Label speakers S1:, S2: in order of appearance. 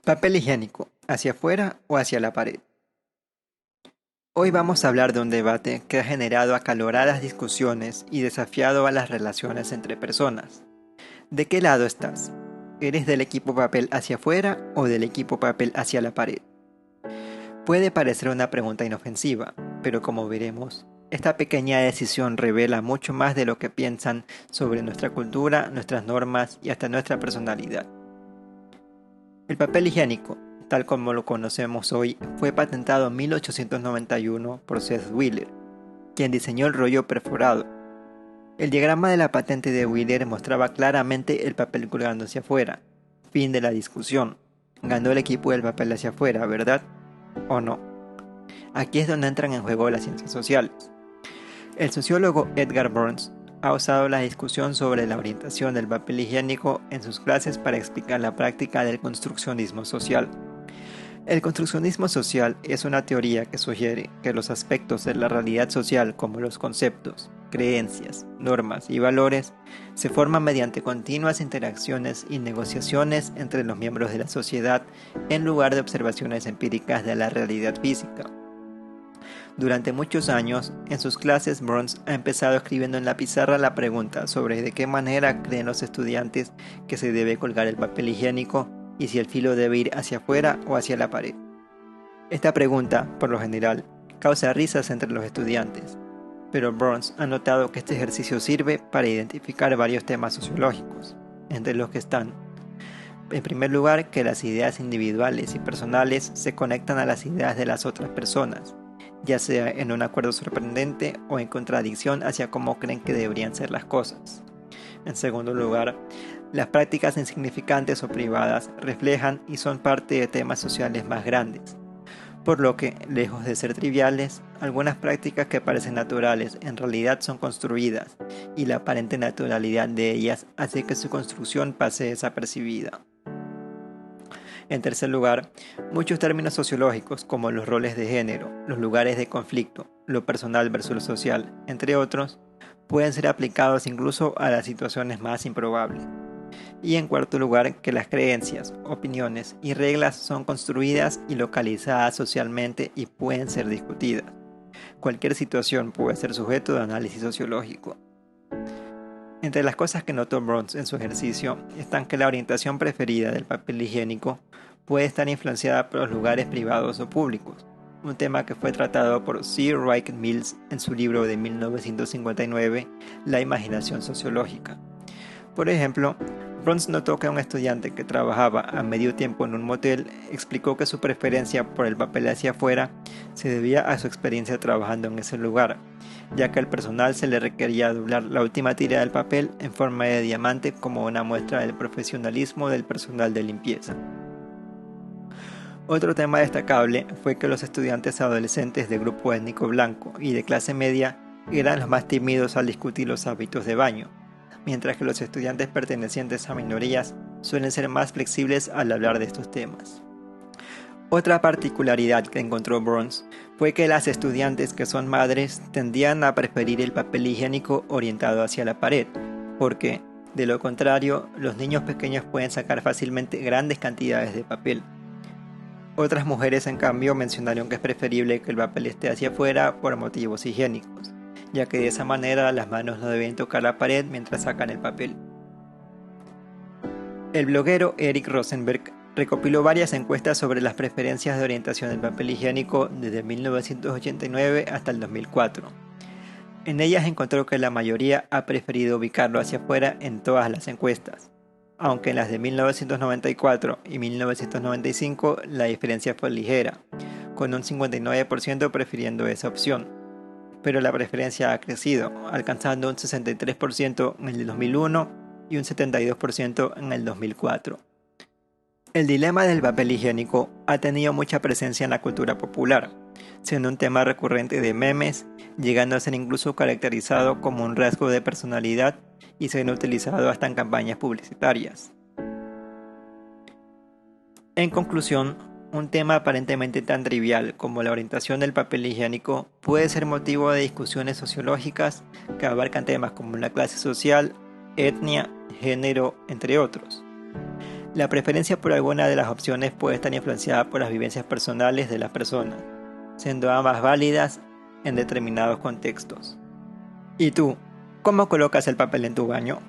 S1: Papel higiénico, ¿hacia afuera o hacia la pared? Hoy vamos a hablar de un debate que ha generado acaloradas discusiones y desafiado a las relaciones entre personas. ¿De qué lado estás? ¿Eres del equipo papel hacia afuera o del equipo papel hacia la pared? Puede parecer una pregunta inofensiva, pero como veremos, esta pequeña decisión revela mucho más de lo que piensan sobre nuestra cultura, nuestras normas y hasta nuestra personalidad. El papel higiénico, tal como lo conocemos hoy, fue patentado en 1891 por Seth Wheeler, quien diseñó el rollo perforado. El diagrama de la patente de Wheeler mostraba claramente el papel colgando hacia afuera. Fin de la discusión. Ganó el equipo del papel hacia afuera, ¿verdad? ¿O no? Aquí es donde entran en juego las ciencias sociales. El sociólogo Edgar Burns ha usado la discusión sobre la orientación del papel higiénico en sus clases para explicar la práctica del construccionismo social. El construccionismo social es una teoría que sugiere que los aspectos de la realidad social, como los conceptos, creencias, normas y valores, se forman mediante continuas interacciones y negociaciones entre los miembros de la sociedad en lugar de observaciones empíricas de la realidad física. Durante muchos años, en sus clases, Burns ha empezado escribiendo en la pizarra la pregunta sobre de qué manera creen los estudiantes que se debe colgar el papel higiénico y si el filo debe ir hacia afuera o hacia la pared. Esta pregunta, por lo general, causa risas entre los estudiantes, pero Burns ha notado que este ejercicio sirve para identificar varios temas sociológicos, entre los que están, en primer lugar, que las ideas individuales y personales se conectan a las ideas de las otras personas, ya sea en un acuerdo sorprendente o en contradicción hacia cómo creen que deberían ser las cosas. En segundo lugar, las prácticas insignificantes o privadas reflejan y son parte de temas sociales más grandes, por lo que, lejos de ser triviales, algunas prácticas que parecen naturales en realidad son construidas, y la aparente naturalidad de ellas hace que su construcción pase desapercibida. En tercer lugar, muchos términos sociológicos como los roles de género, los lugares de conflicto, lo personal versus lo social, entre otros, pueden ser aplicados incluso a las situaciones más improbables. Y en cuarto lugar, que las creencias, opiniones y reglas son construidas y localizadas socialmente y pueden ser discutidas. Cualquier situación puede ser sujeto de análisis sociológico. Entre las cosas que notó Burns en su ejercicio están que la orientación preferida del papel higiénico puede estar influenciada por los lugares privados o públicos, un tema que fue tratado por C. Wright Mills en su libro de 1959, La imaginación sociológica. Por ejemplo, Burns notó que un estudiante que trabajaba a medio tiempo en un motel explicó que su preferencia por el papel hacia afuera se debía a su experiencia trabajando en ese lugar, ya que al personal se le requería doblar la última tira del papel en forma de diamante como una muestra del profesionalismo del personal de limpieza. Otro tema destacable fue que los estudiantes adolescentes de grupo étnico blanco y de clase media eran los más tímidos al discutir los hábitos de baño, mientras que los estudiantes pertenecientes a minorías suelen ser más flexibles al hablar de estos temas. Otra particularidad que encontró Burns fue que las estudiantes que son madres tendían a preferir el papel higiénico orientado hacia la pared, porque, de lo contrario, los niños pequeños pueden sacar fácilmente grandes cantidades de papel. Otras mujeres, en cambio, mencionaron que es preferible que el papel esté hacia afuera por motivos higiénicos, ya que de esa manera las manos no deben tocar la pared mientras sacan el papel. El bloguero Eric Rosenberg recopiló varias encuestas sobre las preferencias de orientación del papel higiénico desde 1989 hasta el 2004. En ellas encontró que la mayoría ha preferido ubicarlo hacia afuera en todas las encuestas, aunque en las de 1994 y 1995 la diferencia fue ligera, con un 59% prefiriendo esa opción. Pero la preferencia ha crecido, alcanzando un 63% en el 2001 y un 72% en el 2004. El dilema del papel higiénico ha tenido mucha presencia en la cultura popular, siendo un tema recurrente de memes, llegando a ser incluso caracterizado como un rasgo de personalidad y siendo utilizado hasta en campañas publicitarias. En conclusión, un tema aparentemente tan trivial como la orientación del papel higiénico puede ser motivo de discusiones sociológicas que abarcan temas como la clase social, etnia, género, entre otros. La preferencia por alguna de las opciones puede estar influenciada por las vivencias personales de las personas, siendo ambas válidas en determinados contextos. ¿Y tú? ¿Cómo colocas el papel en tu baño?